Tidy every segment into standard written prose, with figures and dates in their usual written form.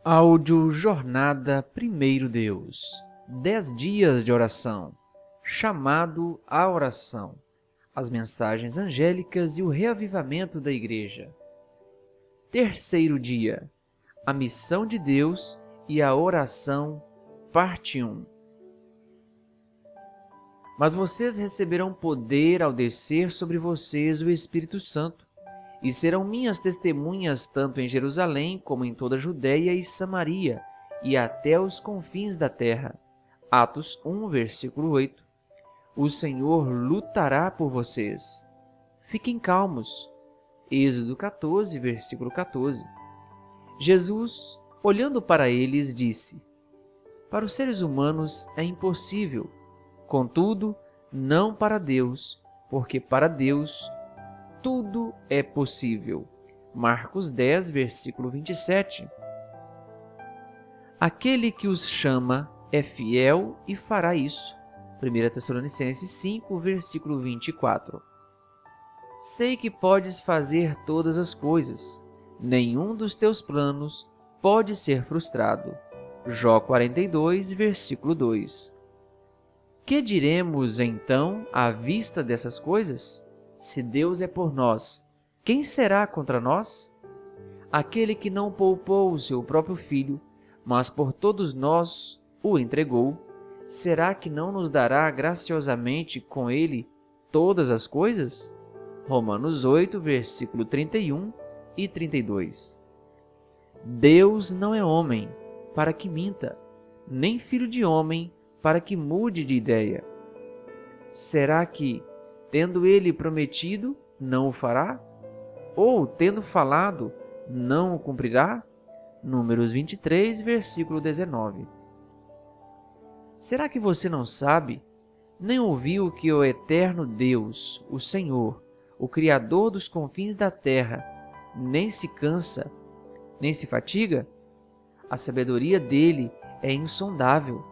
Áudio Jornada Primeiro Deus. 10 dias de oração. Chamado à oração. As mensagens angélicas e o reavivamento da Igreja. Terceiro dia. A missão de Deus e a oração, parte 1. Mas vocês receberão poder ao descer sobre vocês o Espírito Santo, e serão minhas testemunhas tanto em Jerusalém como em toda a Judéia e Samaria, e até os confins da terra. Atos 1, versículo 8. O Senhor lutará por vocês. Fiquem calmos. Êxodo 14, versículo 14. Jesus, olhando para eles, disse: Para os seres humanos é impossível, contudo, não para Deus, porque para Deus tudo é possível. Marcos 10, versículo 27. Aquele que os chama é fiel e fará isso. 1 Tessalonicenses 5, versículo 24. Sei que podes fazer todas as coisas. Nenhum dos teus planos pode ser frustrado. Jó 42, versículo 2. Que diremos, então, à vista dessas coisas? Se Deus é por nós, quem será contra nós? Aquele que não poupou o seu próprio filho, mas por todos nós o entregou, será que não nos dará graciosamente com ele todas as coisas? Romanos 8, versículo 31 e 32. Deus não é homem para que minta, nem filho de homem para que mude de ideia. Será que, tendo ele prometido, não o fará? Ou, tendo falado, não o cumprirá? Números 23, versículo 19. Será que você não sabe, nem ouviu que o eterno Deus, o Senhor, o Criador dos confins da terra, nem se cansa, nem se fatiga? A sabedoria dele é insondável.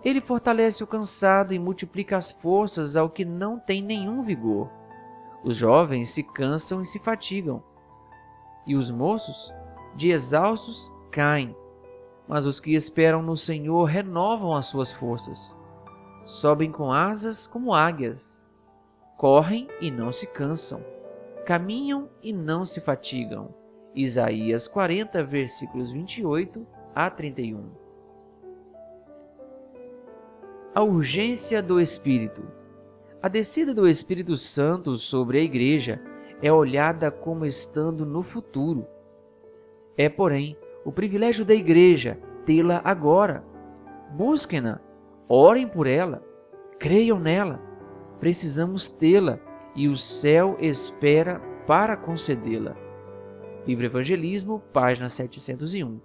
Ele fortalece o cansado e multiplica as forças ao que não tem nenhum vigor. Os jovens se cansam e se fatigam, e os moços, de exaustos, caem. Mas os que esperam no Senhor renovam as suas forças. Sobem com asas como águias. Correm e não se cansam. Caminham e não se fatigam. Isaías 40, versículos 28 a 31. A urgência do Espírito. A descida do Espírito Santo sobre a Igreja é olhada como estando no futuro. É, porém, o privilégio da Igreja tê-la agora. Busquem-na, orem por ela, creiam nela. Precisamos tê-la e o céu espera para concedê-la. Livro Evangelismo, página 701.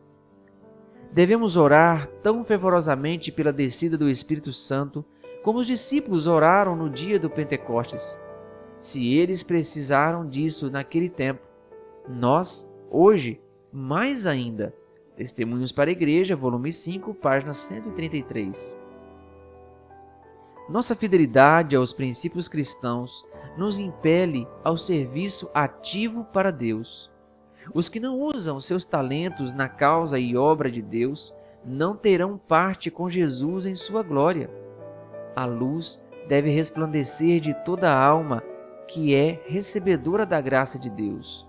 Devemos orar tão fervorosamente pela descida do Espírito Santo como os discípulos oraram no dia do Pentecostes. Se eles precisaram disso naquele tempo, nós, hoje, mais ainda. Testemunhos para a Igreja, volume 5, página 133. Nossa fidelidade aos princípios cristãos nos impele ao serviço ativo para Deus. Os que não usam seus talentos na causa e obra de Deus não terão parte com Jesus em sua glória. A luz deve resplandecer de toda a alma que é recebedora da graça de Deus.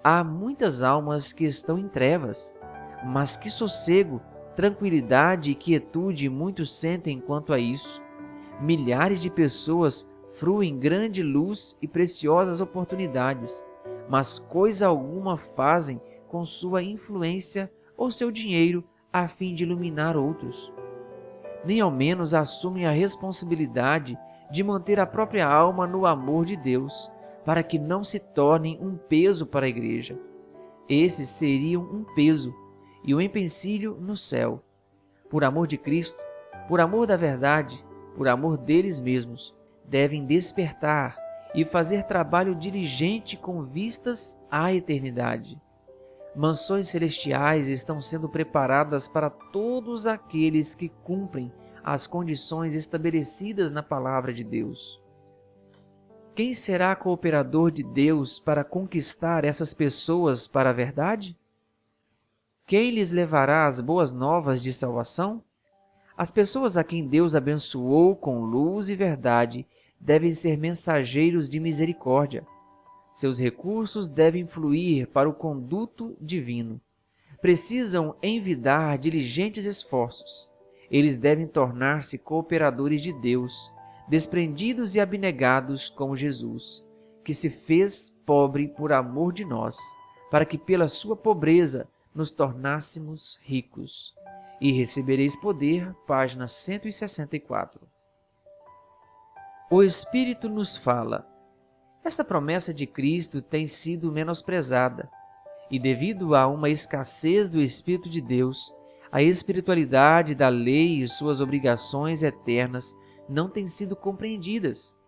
Há muitas almas que estão em trevas, mas que sossego, tranquilidade e quietude muitos sentem quanto a isso. Milhares de pessoas fruem grande luz e preciosas oportunidades, mas coisa alguma fazem com sua influência ou seu dinheiro a fim de iluminar outros. Nem ao menos assumem a responsabilidade de manter a própria alma no amor de Deus, para que não se tornem um peso para a Igreja. Esses seriam um peso e um empecilho no céu. Por amor de Cristo, por amor da verdade, por amor deles mesmos, devem despertar e fazer trabalho diligente com vistas à eternidade. Mansões celestiais estão sendo preparadas para todos aqueles que cumprem as condições estabelecidas na palavra de Deus. Quem será cooperador de Deus para conquistar essas pessoas para a verdade? Quem lhes levará as boas novas de salvação? As pessoas a quem Deus abençoou com luz e verdade devem ser mensageiros de misericórdia. Seus recursos devem fluir para o conduto divino. Precisam envidar diligentes esforços. Eles devem tornar-se cooperadores de Deus, desprendidos e abnegados como Jesus, que se fez pobre por amor de nós, para que pela sua pobreza nos tornássemos ricos. E recebereis poder, página 164. O Espírito nos fala. Esta promessa de Cristo tem sido menosprezada, e devido a uma escassez do Espírito de Deus, a espiritualidade da lei e suas obrigações eternas não têm sido compreendidas.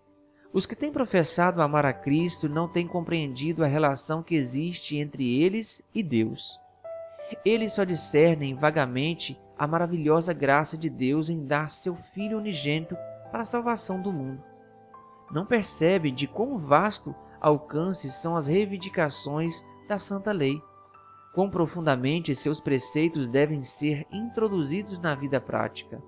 Os que têm professado amar a Cristo não têm compreendido a relação que existe entre eles e Deus. Eles só discernem vagamente a maravilhosa graça de Deus em dar seu Filho unigênito para a salvação do mundo. Não percebem de quão vasto alcance são as reivindicações da Santa Lei, quão profundamente seus preceitos devem ser introduzidos na vida prática.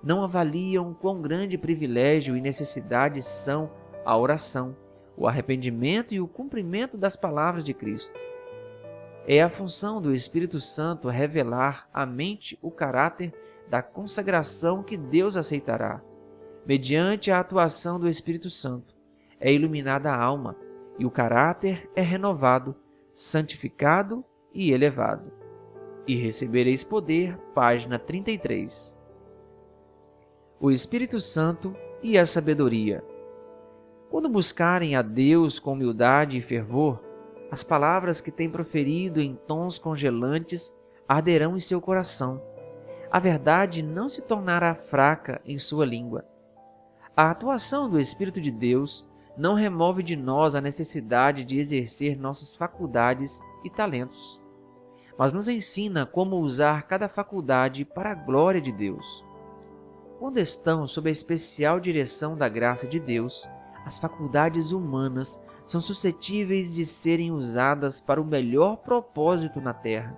Não avaliam quão grande privilégio e necessidade são a oração, o arrependimento e o cumprimento das palavras de Cristo. É a função do Espírito Santo revelar à mente o caráter da consagração que Deus aceitará. Mediante a atuação do Espírito Santo, é iluminada a alma e o caráter é renovado, santificado e elevado. E recebereis poder, página 33. O Espírito Santo e a sabedoria. Quando buscarem a Deus com humildade e fervor, as palavras que têm proferido em tons congelantes arderão em seu coração. A verdade não se tornará fraca em sua língua. A atuação do Espírito de Deus não remove de nós a necessidade de exercer nossas faculdades e talentos, mas nos ensina como usar cada faculdade para a glória de Deus. Quando estão sob a especial direção da graça de Deus, as faculdades humanas são suscetíveis de serem usadas para o melhor propósito na terra.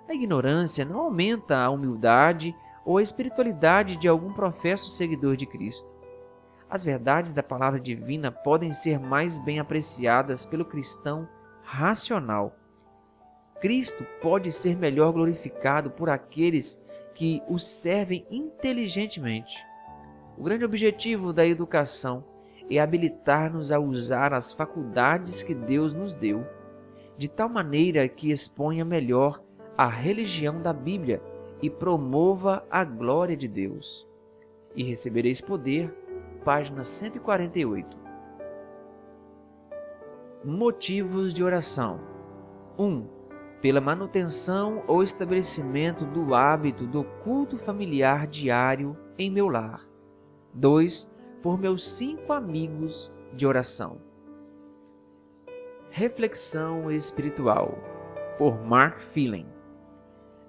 A ignorância não aumenta a humildade ou a espiritualidade de algum professo seguidor de Cristo. As verdades da palavra divina podem ser mais bem apreciadas pelo cristão racional. Cristo pode ser melhor glorificado por aqueles que o servem inteligentemente. O grande objetivo da educação é habilitar-nos a usar as faculdades que Deus nos deu, de tal maneira que exponha melhor a religião da Bíblia e promova a glória de Deus. E recebereis poder, página 148. Motivos de oração. 1. Pela manutenção ou estabelecimento do hábito do culto familiar diário em meu lar. 2. Por meus 5 amigos de oração. Reflexão espiritual, por Mark Phelan.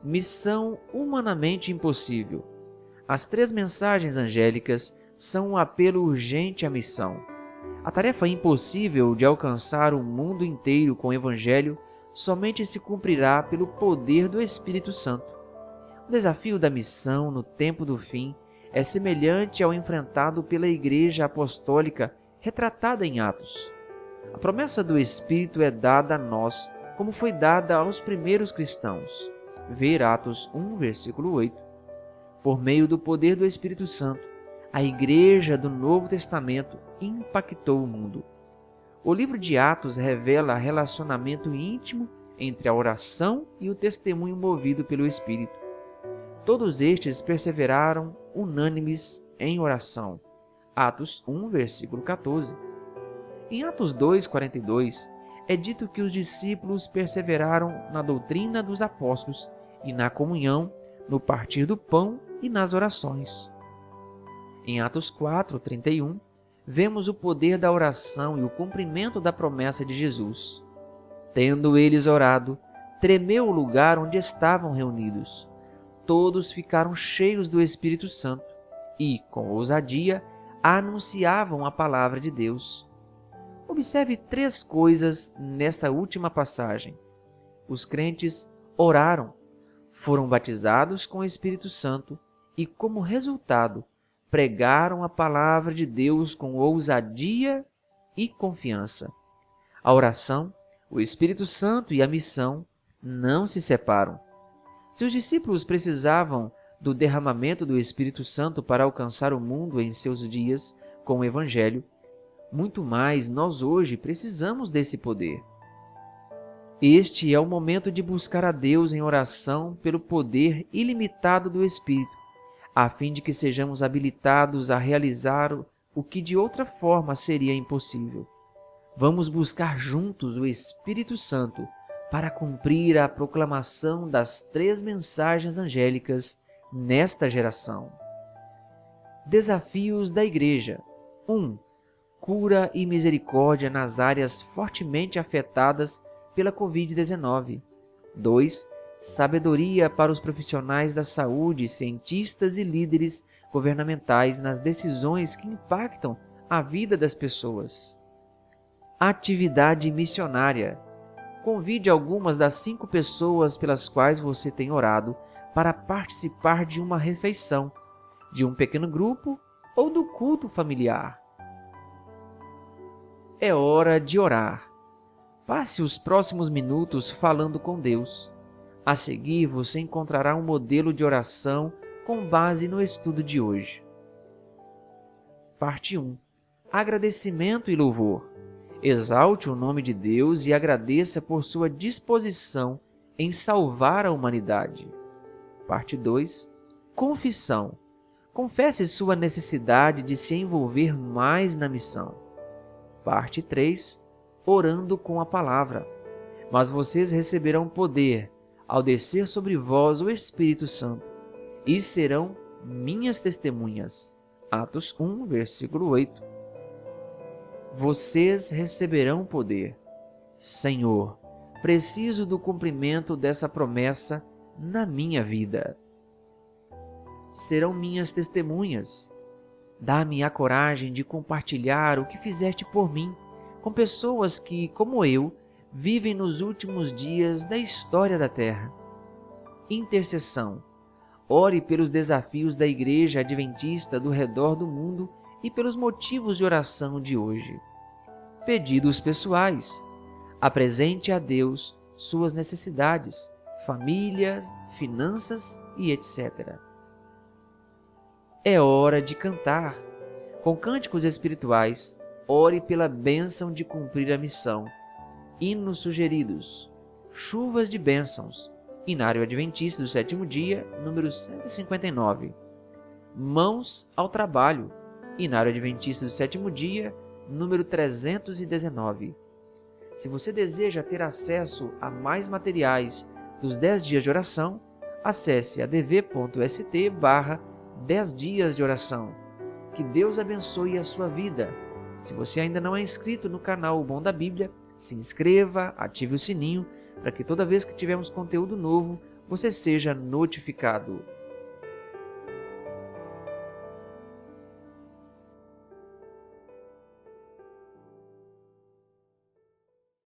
Missão humanamente impossível. As 3 mensagens angélicas são um apelo urgente à missão. A tarefa impossível de alcançar o mundo inteiro com o Evangelho somente se cumprirá pelo poder do Espírito Santo. O desafio da missão no tempo do fim é semelhante ao enfrentado pela Igreja Apostólica retratada em Atos. A promessa do Espírito é dada a nós, como foi dada aos primeiros cristãos. Ver Atos 1, versículo 8. Por meio do poder do Espírito Santo, a Igreja do Novo Testamento impactou o mundo. O livro de Atos revela relacionamento íntimo entre a oração e o testemunho movido pelo Espírito. Todos estes perseveraram unânimes em oração. Atos 1, versículo 14. Em Atos 2, 42, é dito que os discípulos perseveraram na doutrina dos apóstolos e na comunhão, no partir do pão e nas orações. Em Atos 4, 31, vemos o poder da oração e o cumprimento da promessa de Jesus. Tendo eles orado, tremeu o lugar onde estavam reunidos. Todos ficaram cheios do Espírito Santo e, com ousadia, anunciavam a palavra de Deus. Observe 3 coisas nesta última passagem. Os crentes oraram, foram batizados com o Espírito Santo e, como resultado, pregaram a palavra de Deus com ousadia e confiança. A oração, o Espírito Santo e a missão não se separam. Se os discípulos precisavam do derramamento do Espírito Santo para alcançar o mundo em seus dias com o Evangelho, muito mais nós hoje precisamos desse poder. Este é o momento de buscar a Deus em oração pelo poder ilimitado do Espírito, a fim de que sejamos habilitados a realizar o que de outra forma seria impossível. Vamos buscar juntos o Espírito Santo para cumprir a proclamação das 3 mensagens angélicas nesta geração. Desafios da Igreja. 1. Cura e misericórdia nas áreas fortemente afetadas pela Covid-19. 2. Sabedoria para os profissionais da saúde, cientistas e líderes governamentais nas decisões que impactam a vida das pessoas. Atividade missionária. Convide algumas das 5 pessoas pelas quais você tem orado para participar de uma refeição, de um pequeno grupo ou do culto familiar. É hora de orar. Passe os próximos minutos falando com Deus. A seguir, você encontrará um modelo de oração com base no estudo de hoje. Parte 1. Agradecimento e louvor. Exalte o nome de Deus e agradeça por sua disposição em salvar a humanidade. Parte 2. Confissão. Confesse sua necessidade de se envolver mais na missão. Parte 3. Orando com a palavra. Mas vocês receberão poder ao descer sobre vós o Espírito Santo, e serão minhas testemunhas. Atos 1, versículo 8. Vocês receberão poder. Senhor, preciso do cumprimento dessa promessa na minha vida. Serão minhas testemunhas. Dá-me a coragem de compartilhar o que fizeste por mim com pessoas que, como eu, vivem nos últimos dias da história da Terra. Intercessão. Ore pelos desafios da Igreja Adventista do redor do mundo e pelos motivos de oração de hoje. Pedidos pessoais. Apresente a Deus suas necessidades, família, finanças e etc. É hora de cantar. Com cânticos espirituais, ore pela bênção de cumprir a missão. Hinos sugeridos. Chuvas de bênçãos. Inário Adventista do Sétimo Dia, número 159. Mãos ao trabalho. Inário Adventista do Sétimo Dia, número 319. Se você deseja ter acesso a mais materiais dos 10 dias de oração, acesse adv.st/10 dias de oração. Que Deus abençoe a sua vida. Se você ainda não é inscrito no canal O Bom da Bíblia, se inscreva, ative o sininho para que toda vez que tivermos conteúdo novo, você seja notificado.